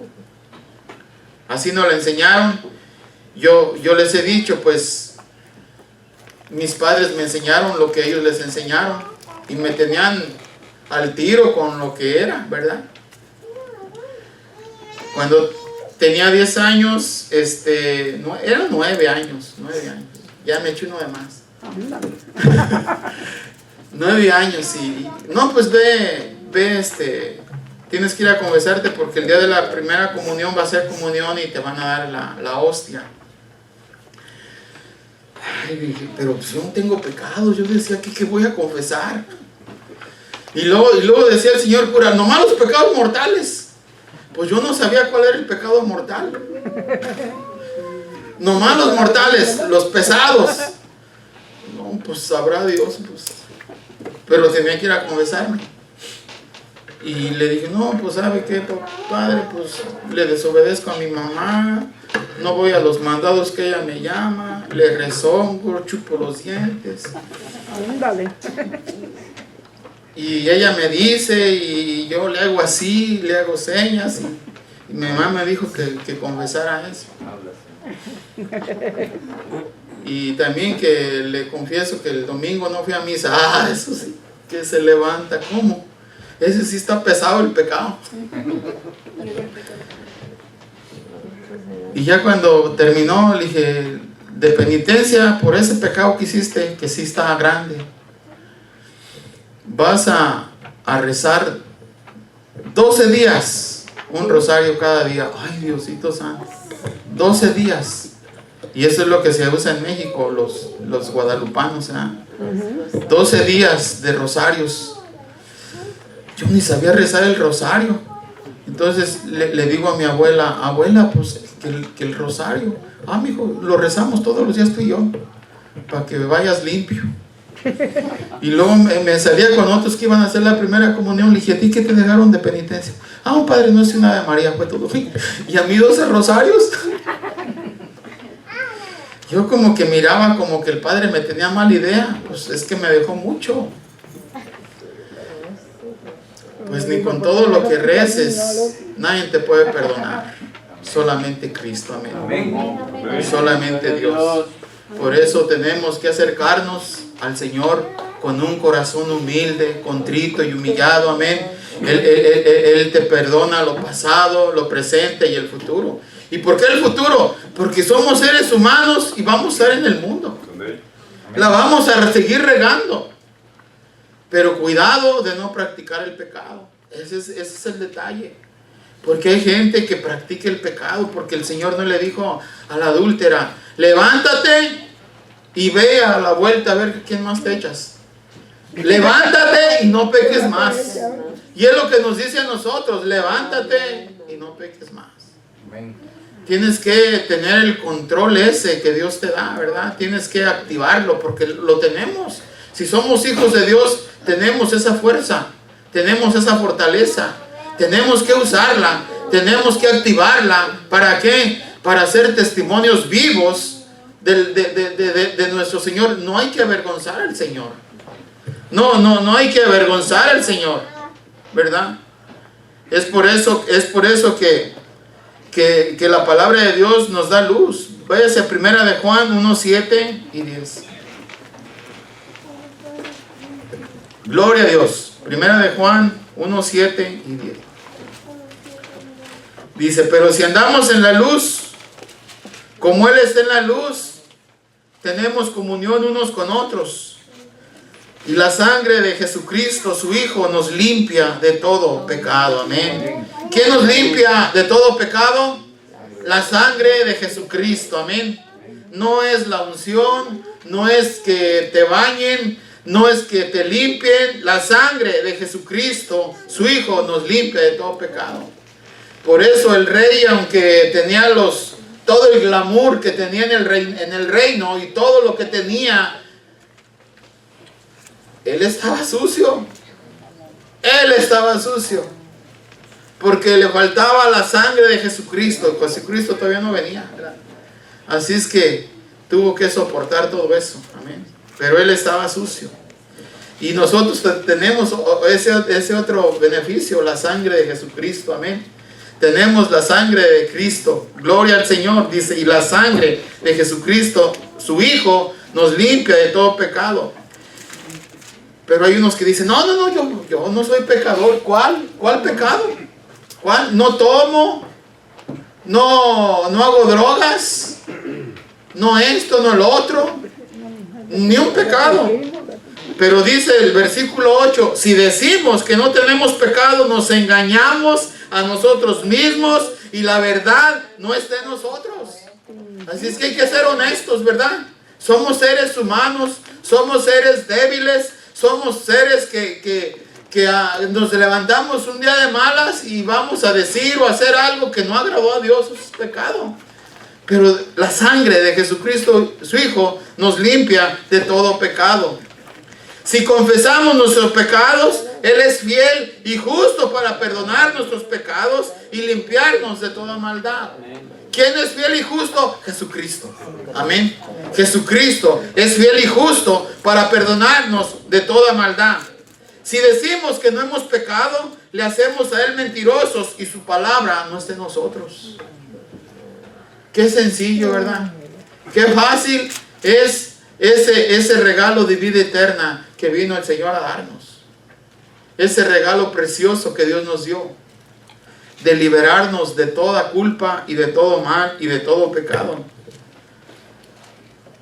Así nos lo enseñaron. Yo les he dicho, pues, mis padres me enseñaron lo que ellos les enseñaron, y me tenían al tiro con lo que era, ¿verdad? Cuando tenía 10 años, eran 9 años, ya me eché uno de más. 9 años, y no, pues ve, tienes que ir a confesarte, porque el día de la primera comunión va a ser comunión y te van a dar la hostia. Ay, dije, pero pues yo no tengo pecado. Yo decía, ¿qué voy a confesar? Y luego decía el señor cura, nomás los pecados mortales. Pues yo no sabía cuál era el pecado mortal. Nomás los mortales, los pesados. No, pues sabrá Dios, pues. Pero tenía que ir a confesarme. Y le dije, no, pues ¿sabe qué, padre? Pues le desobedezco a mi mamá, no voy a los mandados que ella me llama, le rezongo, chupo los dientes. Ándale. Y ella me dice, y yo le hago así, le hago señas, y mi mamá me dijo que confesara eso. Y también que le confieso que el domingo no fui a misa. Ah, eso sí, que se levanta. ¿Cómo? Ese sí está pesado el pecado. Y ya cuando terminó, le dije, de penitencia por ese pecado que hiciste, que sí está grande. vas a rezar 12 días, un rosario cada día. Ay, Diosito santo, 12 días. Y eso es lo que se usa en México, los guadalupanos, ¿eh? 12 días de rosarios. Yo ni sabía rezar el rosario. Entonces le digo a mi abuela, abuela, pues que el rosario, mijo, lo rezamos todos los días tú y yo, para que vayas limpio. Y luego me salía con otros que iban a hacer la primera comunión. Le dije, ¿a ti qué te dejaron de penitencia? Un padre no es una Ave María, fue todo. Y a mí 12 rosarios. Yo como que miraba como que el padre me tenía mala idea. Pues es que me dejó mucho. Pues ni con todo lo que reces nadie te puede perdonar. Solamente Cristo, amén. Solamente Dios. Por eso tenemos que acercarnos al Señor con un corazón humilde, contrito y humillado, amén. Él te perdona lo pasado, lo presente y el futuro. ¿Y por qué el futuro? Porque somos seres humanos y vamos a estar en el mundo. La vamos a seguir regando. Pero cuidado de no practicar el pecado. Ese es el detalle. Porque hay gente que practica el pecado, porque el Señor no le dijo a la adúltera, levántate y ve a la vuelta a ver quién más te echas. Levántate y no peques más. Y es lo que nos dice a nosotros, levántate y no peques más. Tienes que tener el control ese que Dios te da, ¿verdad? Tienes que activarlo porque lo tenemos. Si somos hijos de Dios, tenemos esa fuerza, tenemos esa fortaleza. Tenemos que usarla, tenemos que activarla. ¿Para qué? Para ser testimonios vivos de nuestro Señor. No hay que avergonzar al Señor. No hay que avergonzar al Señor, ¿verdad? Es por eso que la palabra de Dios nos da luz. Váyase a 1 de Juan 1, 7 y 10. Gloria a Dios. 1 de Juan 1, 7 y 10. Dice, pero si andamos en la luz, como Él está en la luz, tenemos comunión unos con otros. Y la sangre de Jesucristo, su Hijo, nos limpia de todo pecado. Amén. ¿Quién nos limpia de todo pecado? La sangre de Jesucristo. Amén. No es la unción, no es que te bañen, no es que te limpien. La sangre de Jesucristo, su Hijo, nos limpia de todo pecado. Por eso el rey, aunque tenía todo el glamour que tenía en el reino y todo lo que tenía, él estaba sucio. Él estaba sucio. Porque le faltaba la sangre de Jesucristo. Pues Jesucristo todavía no venía, ¿verdad? Así es que tuvo que soportar todo eso. Amén. Pero él estaba sucio. Y nosotros tenemos ese otro beneficio, la sangre de Jesucristo. Amén. Tenemos la sangre de Cristo. Gloria al Señor, dice. Y la sangre de Jesucristo, su Hijo, nos limpia de todo pecado. Pero hay unos que dicen, no, yo no soy pecador. ¿Cuál pecado? ¿Cuál? No tomo, no hago drogas, no esto, no lo otro, ni un pecado. Pero dice el versículo 8, si decimos que no tenemos pecado, nos engañamos a nosotros mismos y la verdad no está en nosotros. Así es que hay que ser honestos, ¿verdad? Somos seres humanos, somos seres débiles, somos seres que nos levantamos un día de malas y vamos a decir o hacer algo que no agradó a Dios. Eso es pecado. Pero la sangre de Jesucristo, su Hijo, nos limpia de todo pecado. Si confesamos nuestros pecados, Él es fiel y justo para perdonar nuestros pecados y limpiarnos de toda maldad. ¿Quién es fiel y justo? Jesucristo. Amén. Jesucristo es fiel y justo para perdonarnos de toda maldad. Si decimos que no hemos pecado, le hacemos a Él mentirosos y su palabra no está en nosotros. Qué sencillo, ¿verdad? Qué fácil es ese regalo de vida eterna que vino el Señor a darnos. Ese regalo precioso que Dios nos dio, de liberarnos de toda culpa y de todo mal y de todo pecado.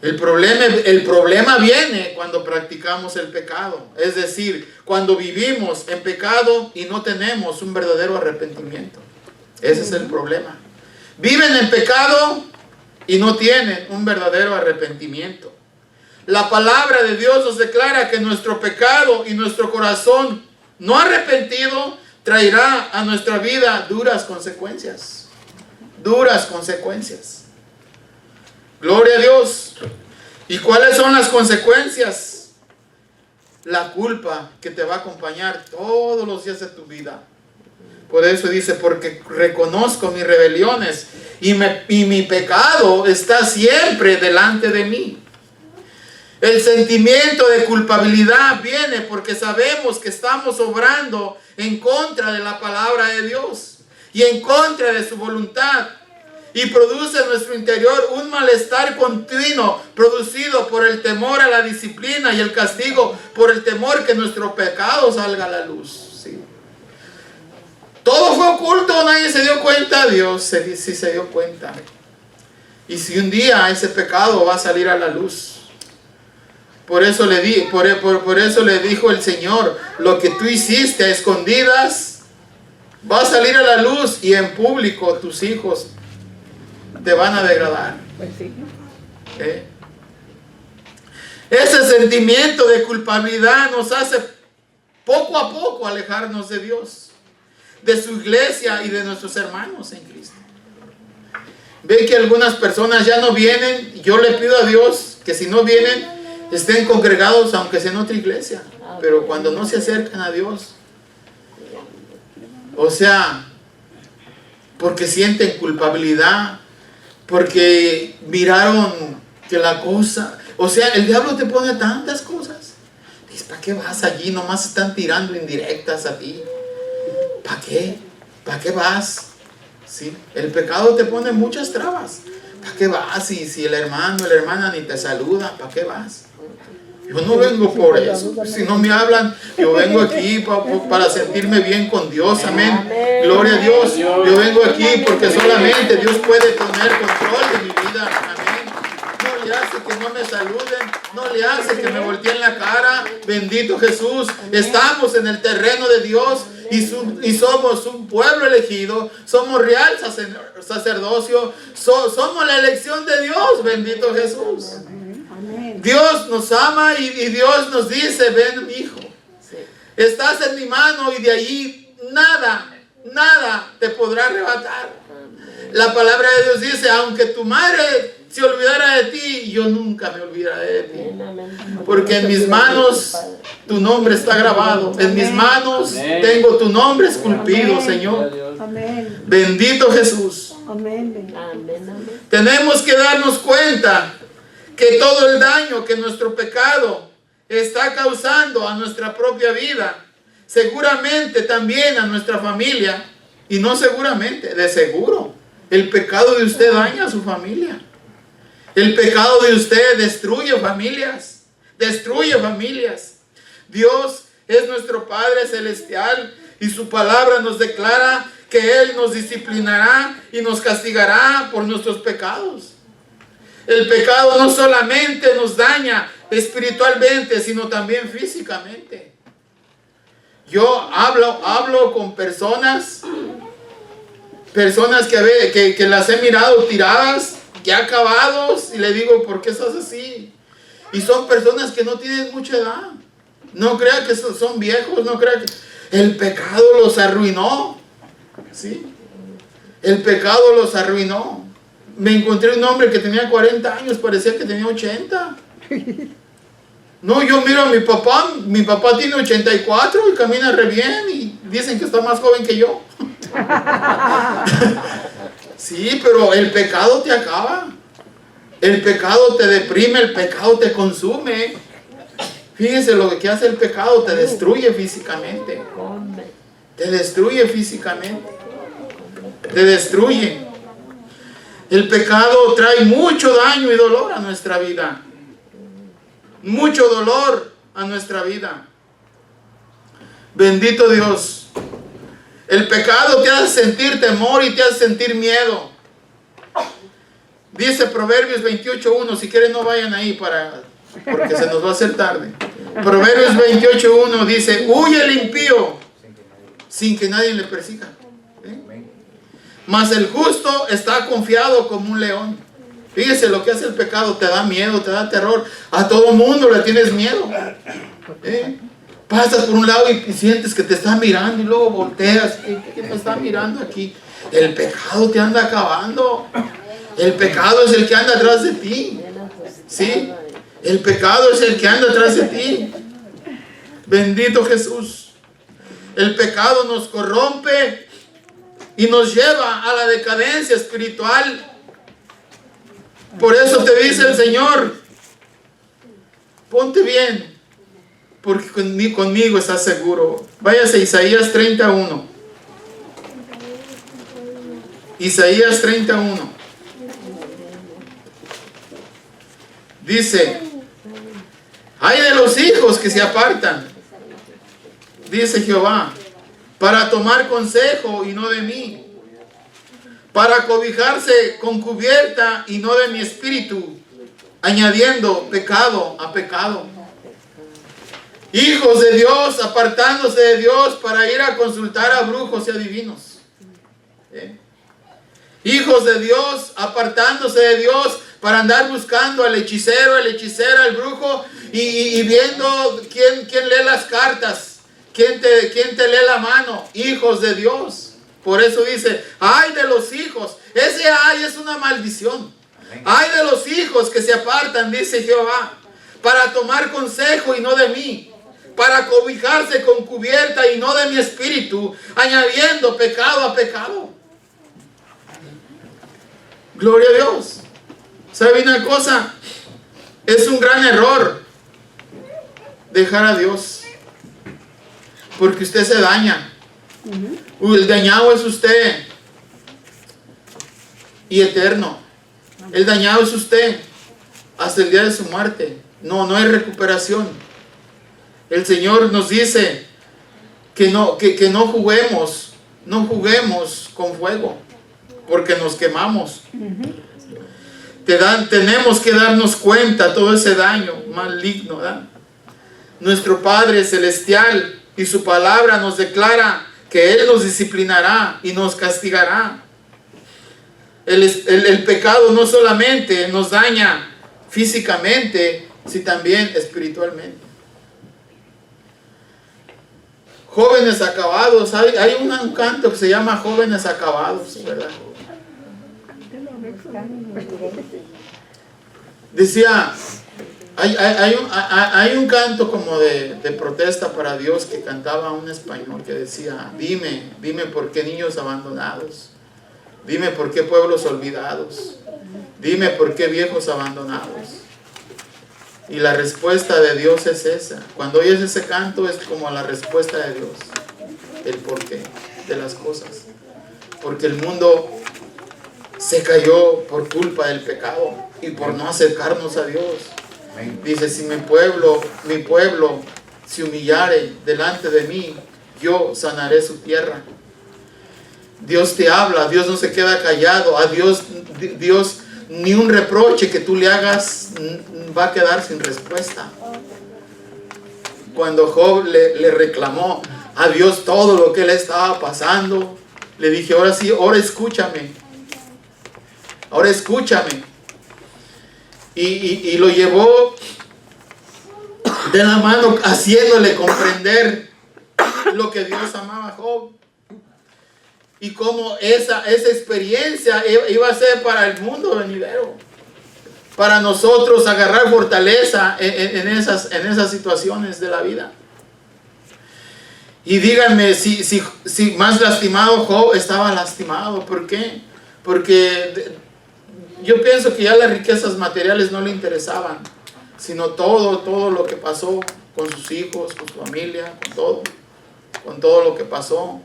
El problema viene cuando practicamos el pecado. Es decir, cuando vivimos en pecado y no tenemos un verdadero arrepentimiento. Ese es el problema. Viven en pecado y no tienen un verdadero arrepentimiento. La palabra de Dios nos declara que nuestro pecado y nuestro corazón no arrepentido traerá a nuestra vida duras consecuencias. Duras consecuencias. Gloria a Dios. ¿Y cuáles son las consecuencias? La culpa que te va a acompañar todos los días de tu vida. Por eso dice, porque reconozco mis rebeliones y mi pecado está siempre delante de mí. El sentimiento de culpabilidad viene porque sabemos que estamos obrando en contra de la palabra de Dios y en contra de su voluntad. Y produce en nuestro interior un malestar continuo, producido por el temor a la disciplina y el castigo, por el temor que nuestro pecado salga a la luz. ¿Sí? Todo fue oculto, nadie se dio cuenta. Dios sí se dio cuenta. Y si un día ese pecado va a salir a la luz. Por eso le dijo el Señor, lo que tú hiciste a escondidas va a salir a la luz, y en público tus hijos te van a degradar. Pues sí. Ese sentimiento de culpabilidad nos hace poco a poco alejarnos de Dios, de su iglesia y de nuestros hermanos en Cristo. Ve que algunas personas ya no vienen. Yo le pido a Dios que si no vienen, estén congregados aunque sea en otra iglesia, pero cuando no se acercan a Dios, o sea, porque sienten culpabilidad, porque miraron que la cosa, o sea, el diablo te pone tantas cosas. Dices, ¿para qué vas allí? Nomás están tirando indirectas a ti. ¿Para qué? ¿Para qué vas? ¿Sí? El pecado te pone muchas trabas. ¿Para qué vas? Si el hermano o la hermana ni te saluda, ¿para qué vas? Yo no vengo por eso. Si no me hablan, yo vengo aquí para sentirme bien con Dios. Amén. Gloria a Dios. Yo vengo aquí porque solamente Dios puede tener control de mi vida. Amén. No le hace que no me saluden. No le hace que me volteen la cara. Bendito Jesús. Estamos en el terreno de Dios. Y somos un pueblo elegido. Somos real sacerdocio. Somos la elección de Dios. Bendito Jesús. Dios nos ama y Dios nos dice, ven, mi hijo, estás en mi mano y de allí nada te podrá arrebatar. La palabra de Dios dice, aunque tu madre se olvidara de ti, yo nunca me olvidaré de ti. Porque en mis manos tu nombre está grabado. En mis manos tengo tu nombre esculpido, Señor. Bendito Jesús. Tenemos que darnos cuenta que todo el daño que nuestro pecado está causando a nuestra propia vida, seguramente también a nuestra familia, y no seguramente, de seguro, el pecado de usted daña a su familia. El pecado de usted destruye familias, Dios es nuestro Padre Celestial y su palabra nos declara que Él nos disciplinará y nos castigará por nuestros pecados. El pecado no solamente nos daña espiritualmente, sino también físicamente. Yo hablo con personas que las he mirado tiradas, ya acabados, y le digo, ¿por qué estás así? Y son personas que no tienen mucha edad. No crea que son viejos, no crea que el pecado los arruinó. ¿Sí? El pecado los arruinó. Me encontré un hombre que tenía 40 años, parecía que tenía 80. No, yo miro a mi papá tiene 84 y camina re bien y dicen que está más joven que yo. Sí, pero el pecado te acaba. El pecado te deprime, el pecado te consume. Fíjense lo que hace el pecado, te destruye físicamente. Te destruye físicamente. Te destruye. El pecado trae mucho daño y dolor a nuestra vida. Mucho dolor a nuestra vida. Bendito Dios. El pecado te hace sentir temor y te hace sentir miedo. Dice Proverbios 28:1, si quieren no vayan ahí porque se nos va a hacer tarde. Proverbios 28:1 dice, huye el impío sin que nadie le persiga. Mas el justo está confiado como un león. Fíjese lo que hace el pecado, te da miedo, te da terror. A todo mundo le tienes miedo. Pasas por un lado y sientes que te está mirando y luego volteas. ¿Quién me está mirando aquí? El pecado te anda acabando. El pecado es el que anda atrás de ti. ¿Sí? El pecado es el que anda atrás de ti. Bendito Jesús. El pecado nos corrompe y nos lleva a la decadencia espiritual. Por eso te dice el Señor, ponte bien, porque conmigo estás seguro. Váyase a Isaías 31. Isaías 31. Dice, ay de los hijos que se apartan, dice Jehová, para tomar consejo y no de mí, para cobijarse con cubierta y no de mi espíritu, añadiendo pecado a pecado. Hijos de Dios apartándose de Dios para ir a consultar a brujos y adivinos. Hijos de Dios apartándose de Dios para andar buscando al hechicero, la hechicera, el brujo y viendo quién lee las cartas, quién te lee la mano. Hijos de Dios. Por eso dice, ay de los hijos. Ese ay es una maldición. Ay de los hijos que se apartan, dice Jehová, para tomar consejo y no de mí, para cobijarse con cubierta y no de mi espíritu, añadiendo pecado a pecado. Gloria a Dios. ¿Sabe una cosa? Es un gran error dejar a Dios, porque usted se daña. El dañado es usted y eterno. El dañado es usted hasta el día de su muerte. No hay recuperación. El Señor nos dice que no juguemos con fuego, porque nos quemamos. Tenemos que darnos cuenta todo ese daño maligno, ¿verdad? Nuestro Padre Celestial y su palabra nos declara que Él nos disciplinará y nos castigará. El pecado no solamente nos daña físicamente, sino también espiritualmente. Jóvenes acabados, hay un canto que se llama Jóvenes Acabados, ¿verdad? Decía, hay un canto como de protesta para Dios que cantaba un español que decía, dime por qué niños abandonados, dime por qué pueblos olvidados, dime por qué viejos abandonados. Y la respuesta de Dios es esa. Cuando oyes ese canto es como la respuesta de Dios, el porqué de las cosas, porque el mundo se cayó por culpa del pecado y por no acercarnos a Dios. Dice, si mi pueblo se humillare delante de mí, yo sanaré su tierra. Dios te habla, Dios no se queda callado. A Dios ni un reproche que tú le hagas va a quedar sin respuesta. Cuando Job le reclamó a Dios todo lo que le estaba pasando, le dije, ahora sí, ahora escúchame. Y lo llevó de la mano, haciéndole comprender lo que Dios amaba a Job. Y cómo esa experiencia iba a ser para el mundo venidero. Para nosotros agarrar fortaleza en esas situaciones de la vida. Y díganme si más lastimado Job estaba lastimado. ¿Por qué? Porque yo pienso que ya las riquezas materiales no le interesaban, sino todo lo que pasó con sus hijos, con su familia, con todo lo que pasó.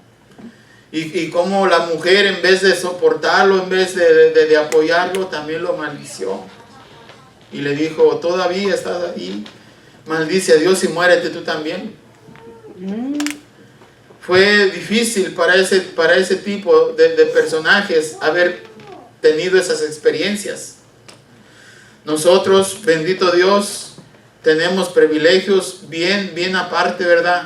Y cómo la mujer, en vez de soportarlo, en vez de apoyarlo, también lo maldició. Y le dijo, todavía estás ahí, maldice a Dios y muérete tú también. Fue difícil para ese tipo de personajes haber tenido esas experiencias. Nosotros, bendito Dios, tenemos privilegios bien aparte, ¿verdad?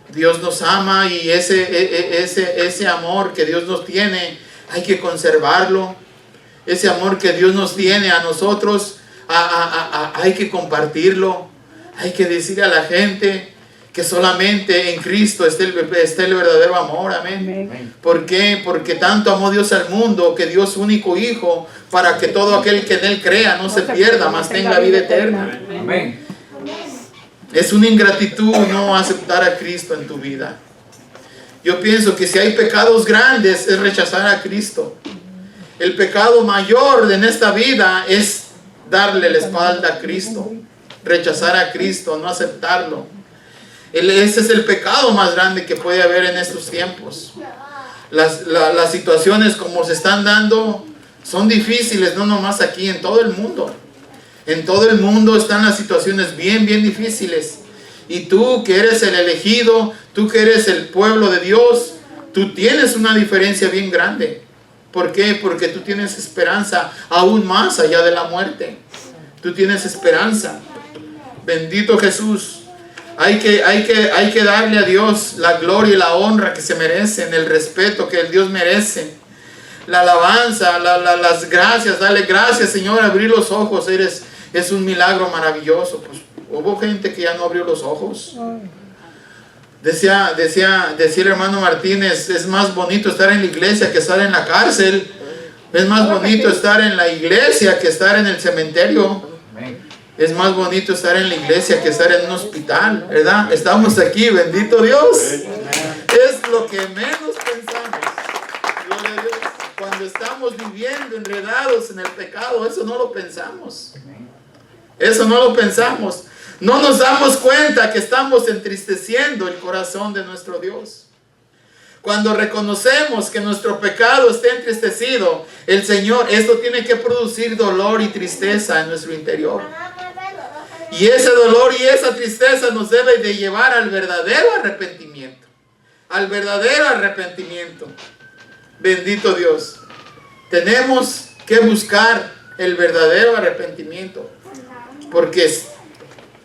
Dios nos ama y ese amor que Dios nos tiene, hay que conservarlo. Ese amor que Dios nos tiene a nosotros, hay que compartirlo. Hay que decir a la gente que solamente en Cristo está el verdadero amor. Amén. ¿Por qué? Porque tanto amó Dios al mundo que dio su único Hijo para que todo aquel que en Él crea no se pierda, mas tenga vida eterna. Amén. Es una ingratitud no aceptar a Cristo en tu vida. Yo pienso que si hay pecados grandes es rechazar a Cristo. El pecado mayor en esta vida es darle la espalda a Cristo, rechazar a Cristo, no aceptarlo. Ese es el pecado más grande que puede haber en estos tiempos. Las situaciones como se están dando son difíciles, no nomás aquí, en todo el mundo. En todo el mundo están las situaciones bien difíciles. Y tú que eres el elegido, tú que eres el pueblo de Dios, tú tienes una diferencia bien grande. ¿Por qué? Porque tú tienes esperanza aún más allá de la muerte. Tú tienes esperanza. Bendito Jesús. Hay que darle a Dios la gloria y la honra que se merecen, el respeto que el Dios merece, la alabanza, las gracias. Dale gracias, Señor. Abrir los ojos es un milagro maravilloso. Pues hubo gente que ya no abrió los ojos. Decía el hermano Martínez, es más bonito estar en la iglesia que estar en la cárcel. Es más bonito estar en la iglesia que estar en el cementerio. Es más bonito estar en la iglesia que estar en un hospital, ¿verdad? Estamos aquí, bendito Dios. Es lo que menos pensamos. Gloria a Dios. Cuando estamos viviendo enredados en el pecado, eso no lo pensamos. Eso no lo pensamos. No nos damos cuenta que estamos entristeciendo el corazón de nuestro Dios. Cuando reconocemos que nuestro pecado está entristecido, el Señor, esto tiene que producir dolor y tristeza en nuestro interior. Y ese dolor y esa tristeza nos debe de llevar al verdadero arrepentimiento. Al verdadero arrepentimiento. Bendito Dios. Tenemos que buscar el verdadero arrepentimiento. Porque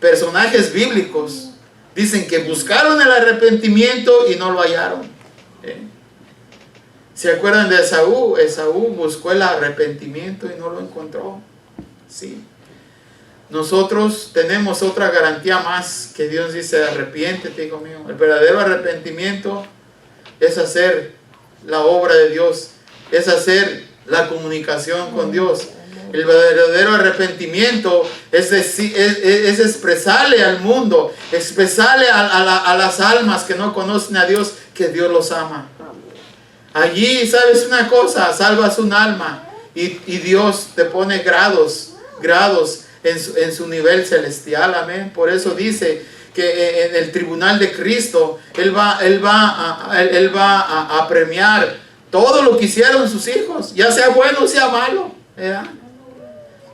personajes bíblicos dicen que buscaron el arrepentimiento y no lo hallaron. ¿Se acuerdan de Esaú? Esaú buscó el arrepentimiento y no lo encontró. Sí. Nosotros tenemos otra garantía más que Dios dice: arrepiéntete, hijo mío. El verdadero arrepentimiento es hacer la obra de Dios, es hacer la comunicación con Dios. El verdadero arrepentimiento es expresarle al mundo, expresarle a las almas que no conocen a Dios que Dios los ama. Allí, ¿sabes una cosa? Salvas un alma y Dios te pone grados en su nivel celestial. Amén. Por eso dice que en el tribunal de Cristo Él va a premiar todo lo que hicieron sus hijos, ya sea bueno o sea malo, ¿verdad?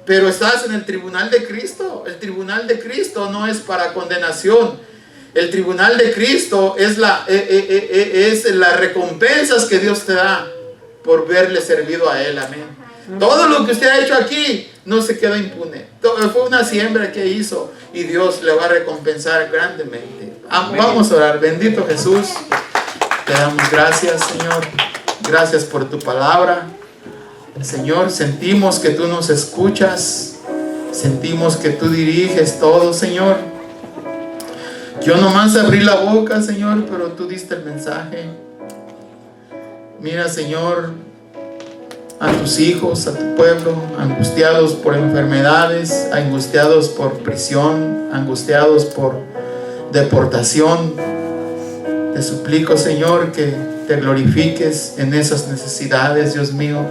Pero estás en el tribunal de Cristo. El tribunal de Cristo no es para condenación. El tribunal de Cristo es las recompensas que Dios te da por verle servido a Él. Amén. Todo lo que usted ha hecho aquí no se queda impune. Fue una siembra que hizo y Dios le va a recompensar grandemente. Vamos a orar. Bendito Jesús, te damos gracias, Señor. Gracias por tu palabra. Señor, sentimos que tú nos escuchas. Sentimos que tú diriges todo, Señor. Yo nomás abrí la boca, Señor, pero tú diste el mensaje. Mira, Señor, a tus hijos, a tu pueblo, angustiados por enfermedades, angustiados por prisión, angustiados por deportación. Te suplico, Señor, que te glorifiques en esas necesidades, Dios mío.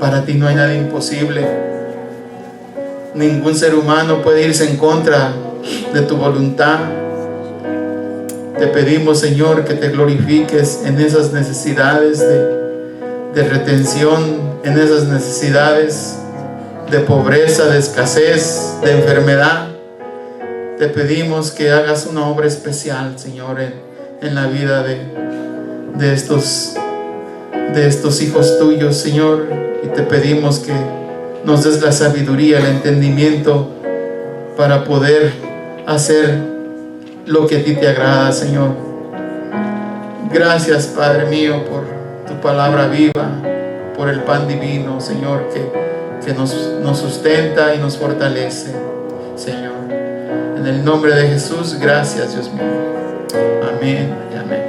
Para ti no hay nada imposible. Ningún ser humano puede irse en contra de tu voluntad. Te pedimos, Señor, que te glorifiques en esas necesidades de retención, en esas necesidades de pobreza, de escasez, de enfermedad. Te pedimos que hagas una obra especial, Señor, en la vida de estos hijos tuyos, Señor. Y te pedimos que nos des la sabiduría, el entendimiento para poder hacer lo que a ti te agrada, Señor. Gracias, Padre mío, por tu palabra viva, por el pan divino, Señor, que nos sustenta y nos fortalece, Señor. En el nombre de Jesús, gracias, Dios mío. Amén y amén.